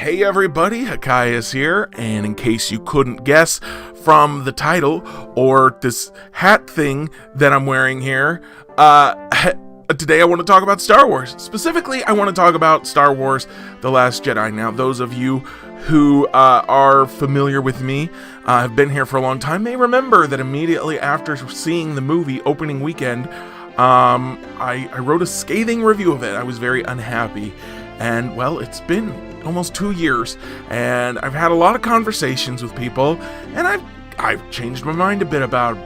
Hey everybody, Hakaius here, and in case you couldn't guess from the title or this hat thing that I'm wearing here, today I want to talk about Star Wars. Specifically, I want to talk about Star Wars The Last Jedi. Now, those of you who are familiar with me, have been here for a long time, may remember that immediately after seeing the movie opening weekend, I wrote a scathing review of it. I was very unhappy. And, well, it's been almost 2 years, and I've had a lot of conversations with people, and I've changed my mind about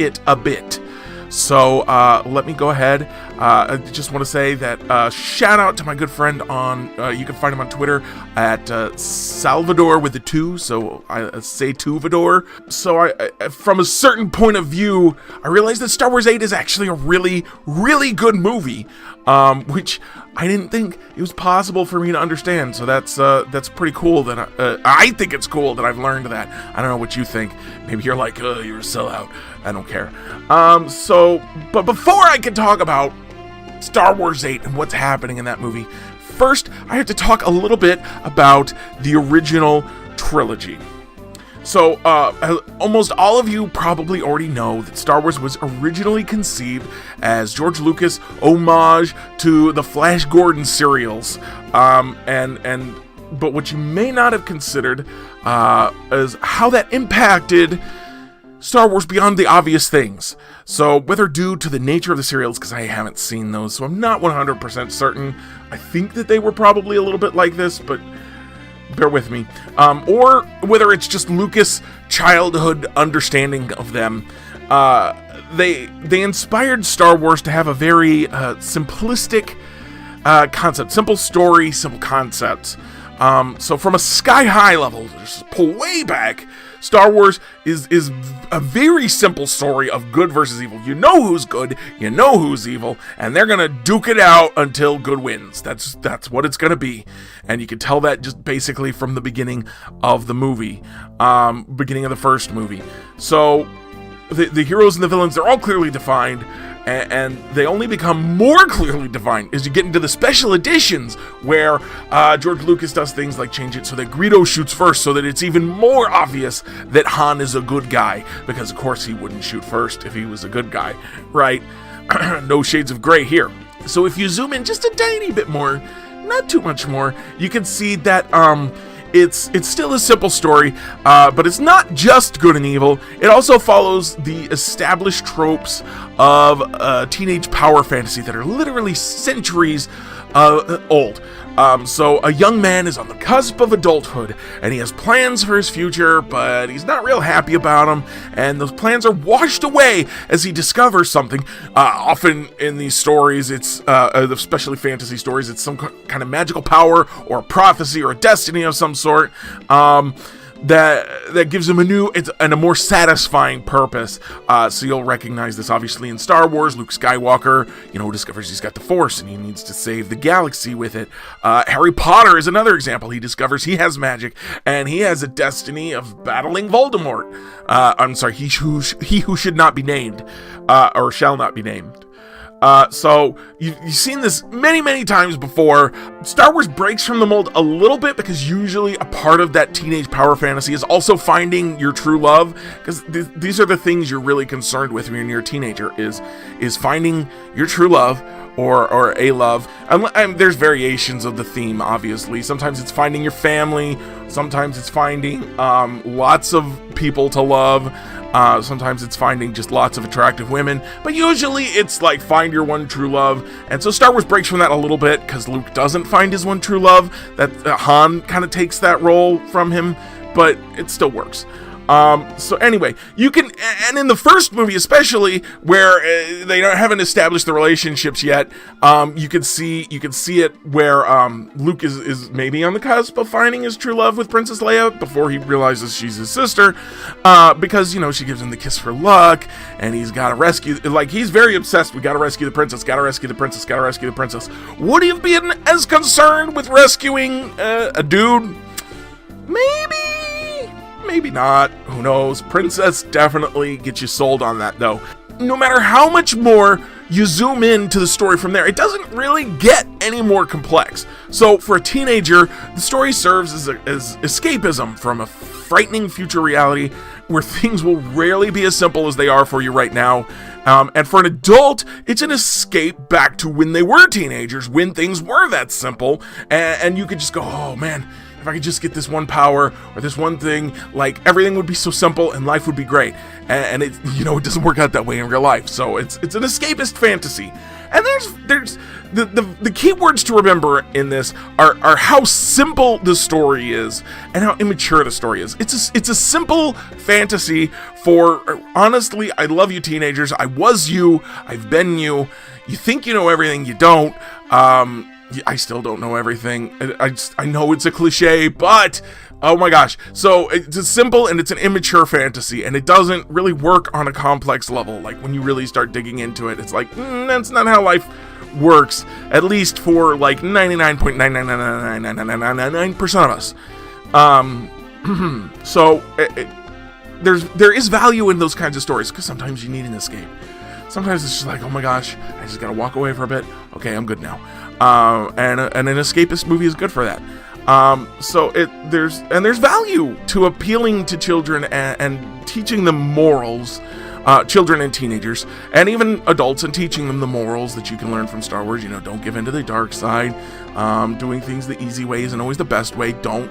it a bit. So let me go ahead. I just want to say that shout out to my good friend on, you can find him on Twitter at Salvador with the 2, so I say Tuvador. So I from a certain point of view, I realized that Star Wars 8 is actually a really, really good movie, which I didn't think it was possible for me to understand. So that's pretty cool that I think it's cool that I've learned that. I don't know what you think. Maybe you're like, oh, you're a sellout. I don't care. But before I can talk about Star Wars 8 and what's happening in that movie, first I have to talk a little bit about the original trilogy. So, almost all of you probably already know that Star Wars was originally conceived as George Lucas' homage to the Flash Gordon serials. But what you may not have considered is how that impacted Star Wars beyond the obvious things. So, whether due to the nature of the serials, because I haven't seen those, so I'm not 100% certain. I think that they were probably a little bit like this, but bear with me. Or whether it's just Lucas' childhood understanding of them, they inspired Star Wars to have a very simplistic concept, simple story, simple concepts. So from a sky-high level, just pull way back, Star Wars is a very simple story of good versus evil. You know who's good, you know who's evil, and they're gonna duke it out until good wins. That's what it's gonna be, and you can tell that just basically from the beginning of the movie, beginning of the first movie. So the heroes and the villains, they're all clearly defined, and they only become more clearly defined as you get into the special editions, where George Lucas does things like change it so that Greedo shoots first, so that it's even more obvious that Han is a good guy, because of course he wouldn't shoot first if he was a good guy, right? No shades of gray here. So if you zoom in just a tiny bit more, not too much more, you can see that it's still a simple story, but it's not just good and evil. It also follows the established tropes of teenage power fantasy that are literally centuries old. So a young man is on the cusp of adulthood, and he has plans for his future, but he's not real happy about them, and those plans are washed away as he discovers something. Often in these stories, it's, especially fantasy stories, it's some kind of magical power, or a prophecy, or a destiny of some sort, that gives him a new and a more satisfying purpose. So you'll recognize this obviously in Star Wars. Luke Skywalker, discovers he's got the Force and he needs to save the galaxy with it. Harry Potter is another example. He discovers he has magic and he has a destiny of battling Voldemort. I'm sorry, he who should not be named, or shall not be named. So you've seen this many times before. Star Wars breaks from the mold a little bit because usually a part of that teenage power fantasy is also finding your true love, because these are the things you're really concerned with when you're a teenager, is finding your true love or a love. And there's variations of the theme, obviously. Sometimes it's finding your family, sometimes it's finding lots of people to love. Sometimes it's finding just lots of attractive women, but usually it's like find your one true love. And so Star Wars breaks from that a little bit because Luke doesn't find his one true love. That Han kind of takes that role from him, but it still works. So anyway, you can, and in the first movie especially, where they haven't established the relationships yet, you can see it where Luke is maybe on the cusp of finding his true love with Princess Leia before he realizes she's his sister, because she gives him the kiss for luck, and he's got to rescue. Like, he's very obsessed. We got to rescue the princess. Got to rescue the princess. Got to rescue the princess. Would he have been as concerned with rescuing a dude? Maybe not. Who knows? Princess definitely gets you sold on that, though. No matter how much more you zoom into the story from there, it doesn't really get any more complex. So for a teenager, the story serves as escapism from a frightening future reality where things will rarely be as simple as they are for you right now. And for an adult, it's an escape back to when they were teenagers, when things were that simple, and you could just go, oh man, if I could just get this one power or this one thing, like everything would be so simple and life would be great. And it, you know, it doesn't work out that way in real life. So it's an escapist fantasy. And there's the key words to remember in this are how simple the story is and how immature the story is. It's a simple fantasy for, honestly, I love you teenagers. I was you. I've been you. You think you know everything. You don't. I still don't know everything. I know it's a cliche, but oh my gosh. So it's a simple and it's an immature fantasy, and it doesn't really work on a complex level. Like when you really start digging into it, it's like, that's not how life works, at least for like 99.9999999% of us. So there is value in those kinds of stories, because sometimes you need an escape. Sometimes it's just like, oh my gosh, I just gotta walk away for a bit. Okay, I'm good now. And an escapist movie is good for that. So there's value to appealing to children and teaching them morals, children and teenagers, and even adults, and teaching them the morals that you can learn from Star Wars. You know, don't give in to the dark side. Doing things the easy way isn't always the best way. Don't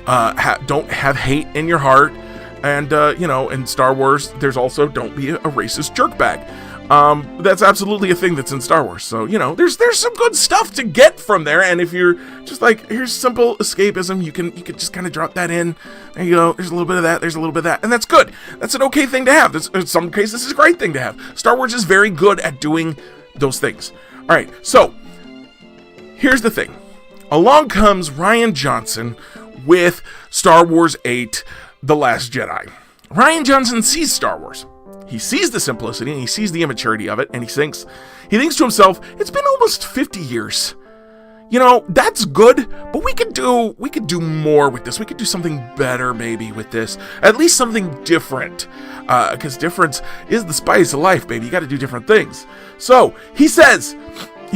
have hate in your heart. And in Star Wars, there's also don't be a racist jerkbag. That's absolutely a thing that's in Star Wars. So, there's some good stuff to get from there. And if you're just like, here's simple escapism, you can just kind of drop that in. There you go. There's a little bit of that. There's a little bit of that. And that's good. That's an okay thing to have. In some cases, this is a great thing to have. Star Wars is very good at doing those things. All right. So here's the thing. Along comes Rian Johnson with Star Wars 8, The Last Jedi. Rian Johnson sees Star Wars. He sees the simplicity and he sees the immaturity of it, and he thinks to himself, it's been almost 50 years. That's good, but we could do more with this. We could do something better maybe with this. At least something different. Because difference is the spice of life, baby. You got to do different things. So, he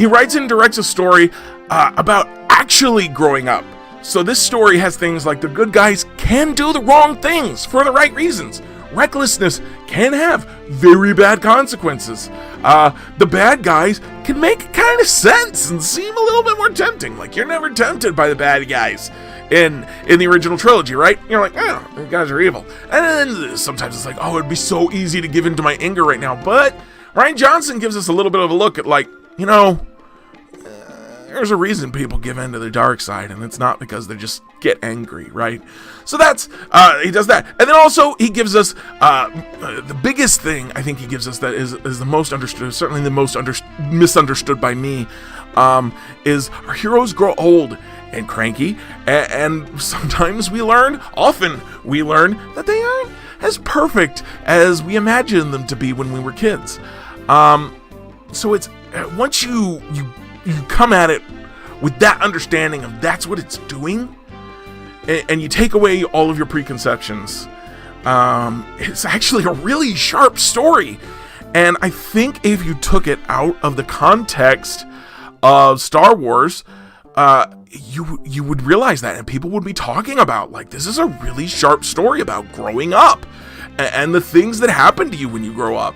writes and directs a story about actually growing up. So this story has things like the good guys can do the wrong things for the right reasons. Recklessness can have very bad consequences. The bad guys can make kind of sense and seem a little bit more tempting. Like, you're never tempted by the bad guys in the original trilogy, right? You're like, oh, the guys are evil. And then sometimes it's like, oh, it'd be so easy to give into my anger right now. But Rian Johnson gives us a little bit of a look at, like, there's a reason people give in to the dark side, and it's not because they just get angry, right? So that's, he does that. And then also, he gives us, the biggest thing I think he gives us that is the most understood, certainly the most misunderstood by me, is our heroes grow old and cranky, and sometimes often we learn that they aren't as perfect as we imagined them to be when we were kids. So it's, once you come at it with that understanding of that's what it's doing, and you take away all of your preconceptions, it's actually a really sharp story. And I think if you took it out of the context of Star Wars, you would realize that, and people would be talking about, like, this is a really sharp story about growing up and the things that happen to you when you grow up.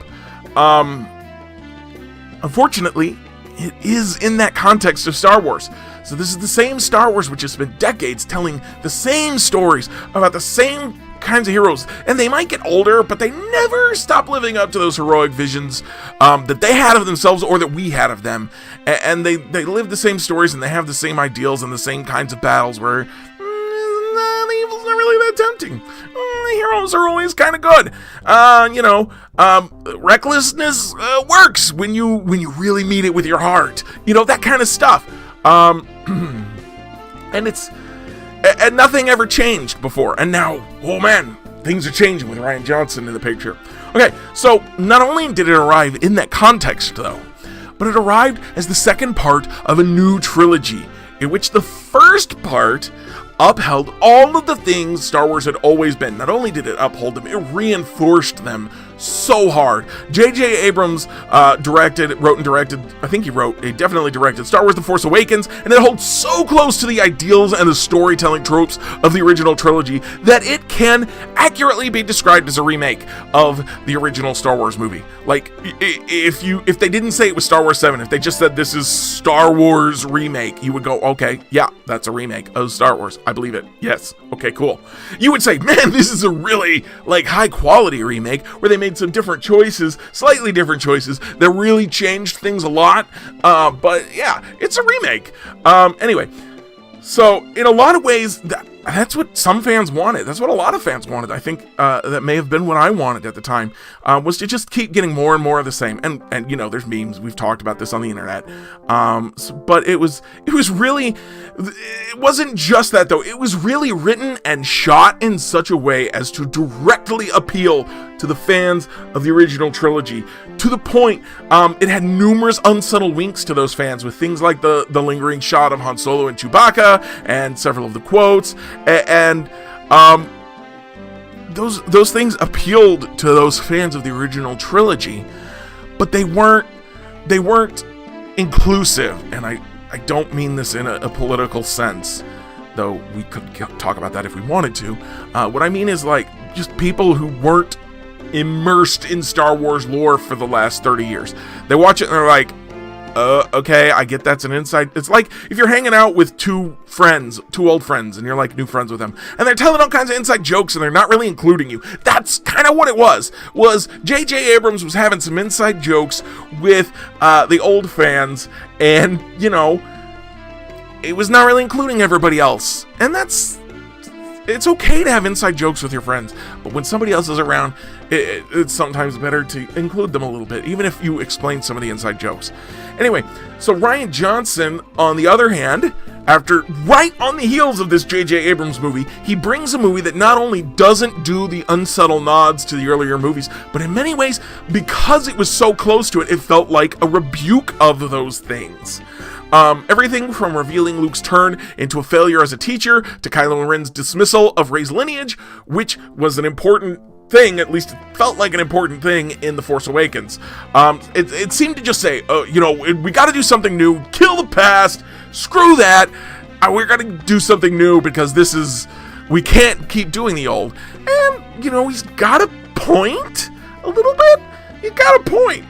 Unfortunately, it is in that context of Star Wars. So this is the same Star Wars which has spent decades telling the same stories about the same kinds of heroes. And they might get older, but they never stop living up to those heroic visions that they had of themselves or that we had of them. And they live the same stories, and they have the same ideals and the same kinds of battles where the evil's not really that tempting. The heroes are always kind of good. Recklessness works when you really mean it with your heart. That kind of stuff. And nothing ever changed before. And now, oh man, things are changing with Rian Johnson in the picture. Okay, so not only did it arrive in that context, though, but it arrived as the second part of a new trilogy, in which the first part upheld all of the things Star Wars had always been. Not only did it uphold them, it reinforced them so hard. J.J. Abrams wrote and directed, I think he definitely directed Star Wars The Force Awakens, and it holds so close to the ideals and the storytelling tropes of the original trilogy that it can accurately be described as a remake of the original Star Wars movie. Like, if they didn't say it was Star Wars 7, if they just said this is Star Wars remake, you would go, okay, yeah, that's a remake of Star Wars. I believe it. Yes. Okay, cool. You would say, man, this is a really, like, high quality remake where they made some different choices, slightly different choices that really changed things a lot. But yeah, it's a remake. Anyway, so in a lot of ways, that's what some fans wanted. That's what a lot of fans wanted. I think that may have been what I wanted at the time, was to just keep getting more and more of the same. And you know, there's memes. We've talked about this on the internet. But it was really, it wasn't just that though. It was really written and shot in such a way as to directly appeal to the fans of the original trilogy. To the point, it had numerous unsubtle winks to those fans with things like the lingering shot of Han Solo and Chewbacca and several of the quotes. And those things appealed to those fans of the original trilogy, but they weren't inclusive. And I don't mean this in a political sense, though we could talk about that if we wanted to. What I mean is, like, just people who weren't immersed in Star Wars lore for the last 30 years. They watch it and they're like, okay, I get that's an inside. It's like if you're hanging out with two old friends, and you're like new friends with them, and they're telling all kinds of inside jokes and they're not really including you. That's kind of what it was J.J. Abrams was having some inside jokes with the old fans, and, you know, it was not really including everybody else. And it's okay to have inside jokes with your friends, but when somebody else is around, it's sometimes better to include them a little bit, even if you explain some of the inside jokes. Anyway, so Rian Johnson, on the other hand, right on the heels of this J.J. Abrams movie, he brings a movie that not only doesn't do the unsubtle nods to the earlier movies, but in many ways, because it was so close to it, it felt like a rebuke of those things. Everything from revealing Luke's turn into a failure as a teacher to Kylo Ren's dismissal of Rey's lineage, which was an important thing, at least it felt like an important thing in The Force Awakens. It seemed to just say, you know, we got to do something new, kill the past, screw that, we're going to do something new because we can't keep doing the old. And, you know, he's got a point, a little bit. He got a point.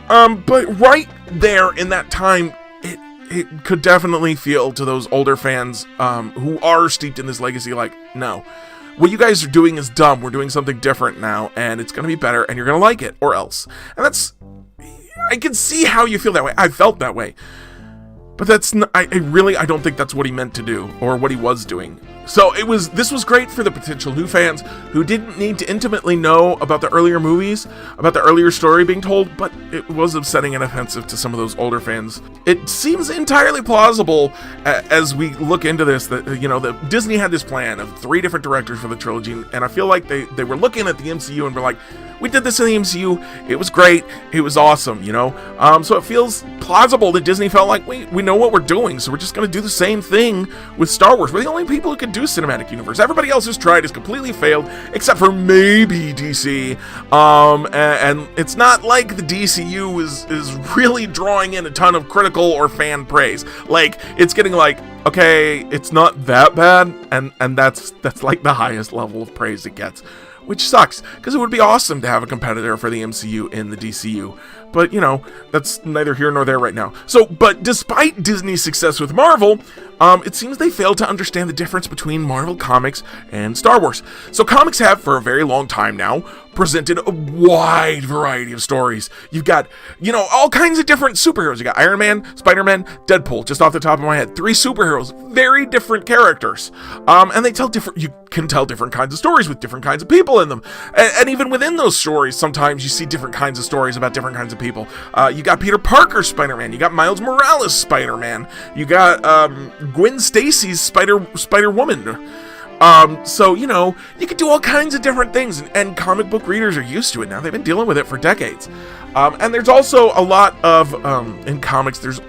But right there in that time, it could definitely feel to those older fans who are steeped in this legacy like, no, what you guys are doing is dumb. We're doing something different now, and it's going to be better, and you're going to like it, or else. And I can see how you feel that way. I felt that way. But I don't think that's what he meant to do, or what he was doing. So this was great for the potential new fans who didn't need to intimately know about the earlier movies, about the earlier story being told, but it was upsetting and offensive to some of those older fans. It seems entirely plausible as we look into this that, you know, that Disney had this plan of 3 different directors for the trilogy, and I feel like they were looking at the MCU and were like, we did this in the MCU, it was great, it was awesome, you know? So it feels plausible that Disney felt like, we know what we're doing, so we're just going to do the same thing with Star Wars. We're the only people who can do cinematic universe. Everybody else has tried, has completely failed, except for maybe DC. And it's not like the DCU is really drawing in a ton of critical or fan praise. Like, it's getting like, okay, it's not that bad, and that's like the highest level of praise it gets. Which sucks, because it would be awesome to have a competitor for the MCU in the DCU. But, you know, that's neither here nor there right now. So, but despite Disney's success with Marvel, it seems they failed to understand the difference between Marvel Comics and Star Wars. So comics have, for a very long time now, presented a wide variety of stories. You've got, you know, all kinds of different superheroes. You got Iron Man, Spider-Man, Deadpool, just off the top of my head. 3 superheroes, very different characters. And you can tell different kinds of stories with different kinds of people in them. And even within those stories, sometimes you see different kinds of stories about different kinds of people. You got Peter Parker Spider-Man, you got Miles Morales Spider-Man, you got Gwen Stacy's Spider-Woman. So, you know, you can do all kinds of different things, and comic book readers are used to it now. They've been dealing with it for decades. And there's also a lot of, in comics, there's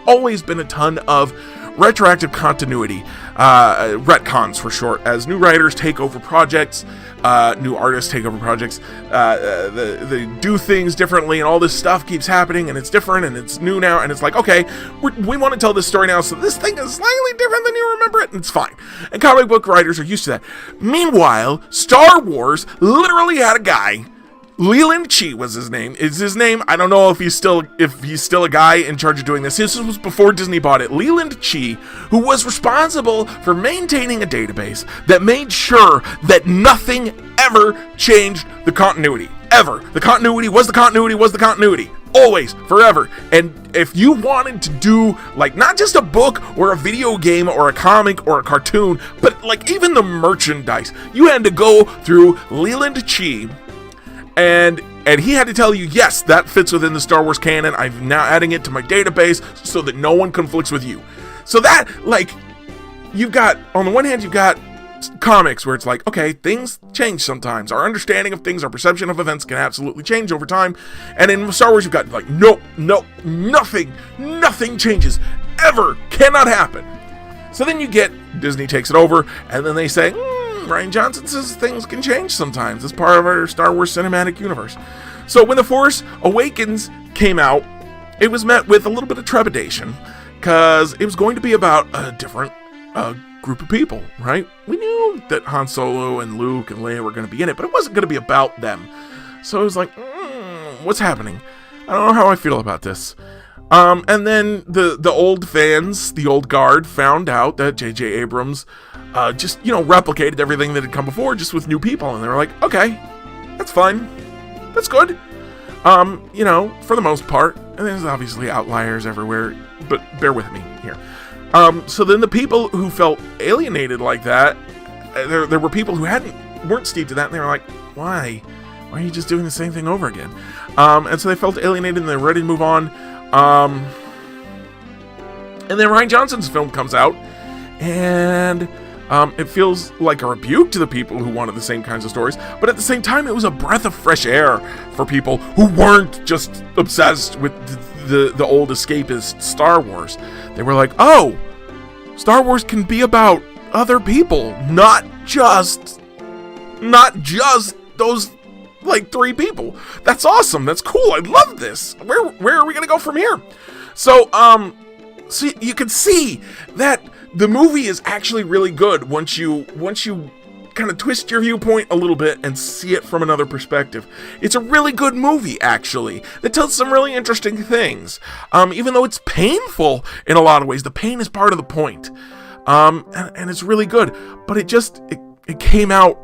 always been a ton of retroactive continuity, retcons for short, as new writers take over projects new artists take over projects. They do things differently, and all this stuff keeps happening, and it's different, and it's new now, and it's like, okay, we want to tell this story now, so this thing is slightly different than you remember it, and it's fine. And comic book writers are used to that. Meanwhile, Star Wars literally had a guy, Leland Chi was his name. Is his name? I don't know if he's still a guy in charge of doing this. This was before Disney bought it. Leland Chi, who was responsible for maintaining a database that made sure that nothing ever changed the continuity. Ever. The continuity was the continuity was the continuity. Always, forever. And if you wanted to do, like, not just a book or a video game or a comic or a cartoon, but like even the merchandise, you had to go through Leland Chi. And he had to tell you, yes, that fits within the Star Wars canon. I'm now adding it to my database so that no one conflicts with you. So that, like, you've got, on the one hand, you've got comics where it's like, okay, things change sometimes. Our understanding of things, our perception of events can absolutely change over time. And in Star Wars, you've got, like, no, nothing changes. Ever. Cannot happen. So then you get, Disney takes it over, and then they say, Rian Johnson says things can change sometimes. It's part of our Star Wars cinematic universe. So when The Force Awakens came out, it was met with a little bit of trepidation, because it was going to be about a different group of people, right? We knew that Han Solo and Luke and Leia were going to be in it, but it wasn't going to be about them. So it was like, what's happening? I don't know how I feel about this. And then the old fans, the old guard, found out that J.J. Abrams just, replicated everything that had come before, just with new people. And they were like, okay, that's fine. That's good. For the most part. And there's obviously outliers everywhere, but bear with me here. So then the people who felt alienated like that, there were people who weren't steeped in that, and they were like, why? Why are you just doing the same thing over again? And so they felt alienated, and they're ready to move on. And then Rian Johnson's film comes out, and it feels like a rebuke to the people who wanted the same kinds of stories, but at the same time, it was a breath of fresh air for people who weren't just obsessed with the old escapist Star Wars. They were like, oh, Star Wars can be about other people, not just those, like, 3 people. That's awesome. That's cool. I love this. Where are we gonna go from here? So you can see that the movie is actually really good once you kind of twist your viewpoint a little bit and see it from another perspective. It's a really good movie, actually, that tells some really interesting things. Even though it's painful in a lot of ways, the pain is part of the point. And it's really good, but it came out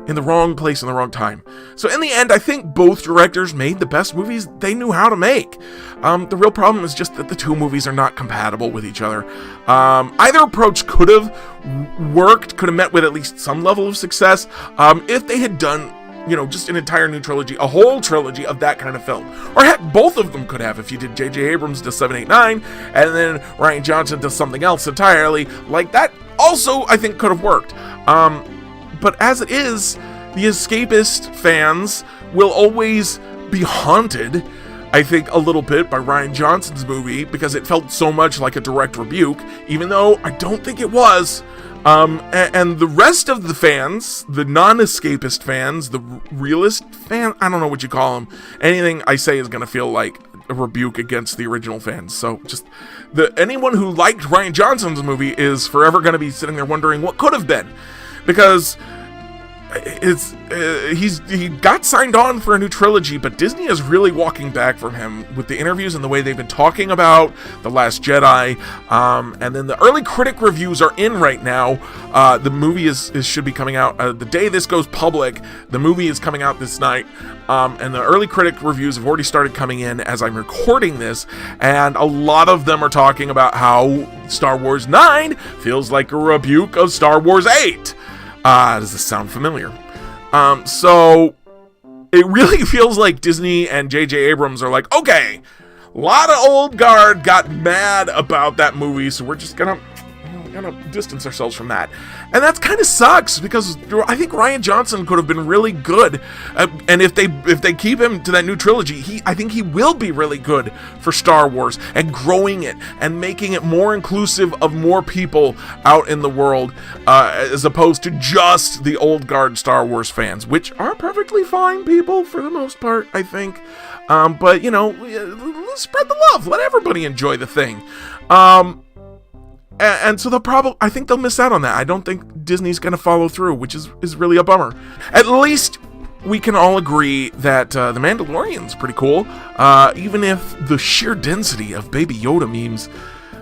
in the wrong place in the wrong time. So in the end, I think both directors made the best movies they knew how to make. The real problem is just that the 2 movies are not compatible with each other. Either approach could have worked, could have met with at least some level of success, if they had done, just an entire new trilogy, a whole trilogy of that kind of film. Or heck, both of them could have, if you did J.J. Abrams does 7, 8, 9, and then Rian Johnson does something else entirely. Like, that also, I think, could have worked. But as it is, the escapist fans will always be haunted, I think, a little bit by Rian Johnson's movie, because it felt so much like a direct rebuke, even though I don't think it was. And the rest of the fans, the non-escapist fans, the realist fan, I don't know what you call them, anything I say is going to feel like a rebuke against the original fans. So just anyone who liked Rian Johnson's movie is forever going to be sitting there wondering what could have been. Because he got signed on for a new trilogy, but Disney is really walking back from him with the interviews and the way they've been talking about The Last Jedi. And then the early critic reviews are in right now. The movie should be coming out the day this goes public. The movie is coming out this night. And the early critic reviews have already started coming in as I'm recording this, and a lot of them are talking about how Star Wars 9 feels like a rebuke of Star Wars 8. Does this sound familiar? So it really feels like Disney and J.J. Abrams are like, okay, a lot of old guard got mad about that movie, so we're just gonna We gotta distance ourselves from that. And that kind of sucks, because I think Rian Johnson could have been really good. And if they keep him to that new trilogy, I think he will be really good for Star Wars, and growing it and making it more inclusive of more people out in the world, as opposed to just the old guard Star Wars fans, which are perfectly fine people for the most part, I think. But, you know, spread the love. Let everybody enjoy the thing. And so I think they'll miss out on that. I don't think Disney's going to follow through, which is really a bummer. At least we can all agree that The Mandalorian's pretty cool, even if the sheer density of Baby Yoda memes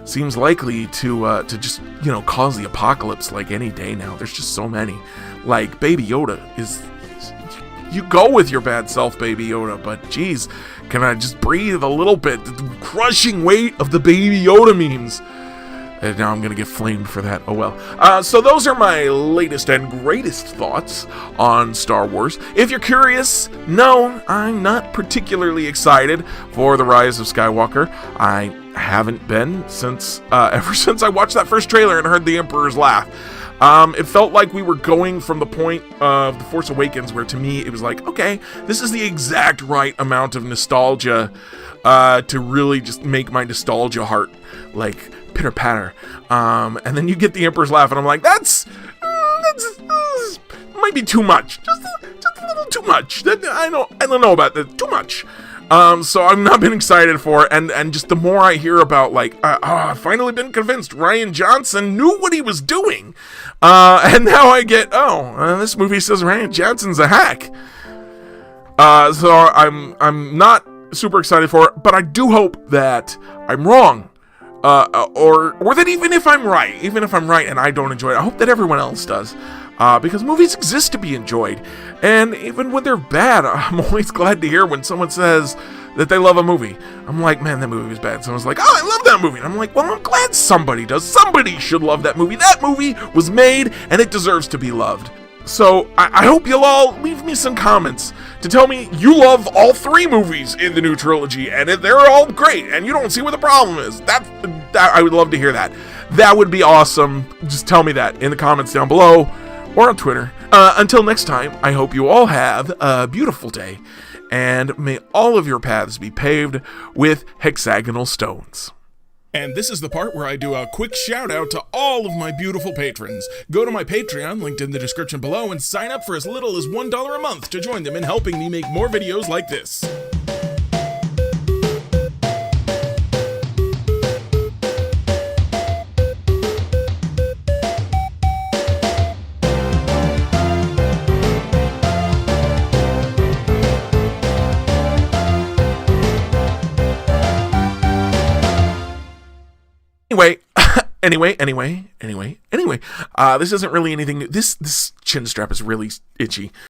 seems likely to just, you know, cause the apocalypse like any day now. There's just so many. Like, Baby Yoda is... You go with your bad self, Baby Yoda, but geez, can I just breathe a little bit? The crushing weight of the Baby Yoda memes. And now I'm going to get flamed for that. Oh well. So those are my latest and greatest thoughts on Star Wars. If you're curious, no, I'm not particularly excited for The Rise of Skywalker. I haven't been since ever since I watched that first trailer and heard the Emperor's laugh. It felt like we were going from the point of The Force Awakens, where to me it was like, okay, this is the exact right amount of nostalgia to really just make my nostalgia heart like pitter patter. And then you get the Emperor's laugh, and I'm like, that's might be too much, just a little too much. I don't know about that, too much. So I've not been excited for it, and just the more I hear about, like, I've finally been convinced Rian Johnson knew what he was doing, and now I get, this movie says Rian Johnson's a hack. So I'm not super excited for it, but I do hope that I'm wrong, or that even if I'm right and I don't enjoy it, I hope that everyone else does. Because movies exist to be enjoyed, and even when they're bad, I'm always glad to hear when someone says that they love a movie. I'm like, man, that movie was bad. Someone's like, oh, I love that movie. And I'm like, well, I'm glad somebody does. Somebody should love that movie. That movie was made, and it deserves to be loved. So I hope you'll all leave me some comments to tell me you love all 3 movies in the new trilogy, and they're all great, and you don't see what the problem is. That I would love to hear that. That would be awesome. Just tell me that in the comments down below, or on Twitter. Until next time, I hope you all have a beautiful day, and may all of your paths be paved with hexagonal stones. And this is the part where I do a quick shout out to all of my beautiful patrons. Go to my Patreon, linked in the description below, and sign up for as little as $1 a month to join them in helping me make more videos like this. Anyway, this isn't really anything new. This chin strap is really itchy.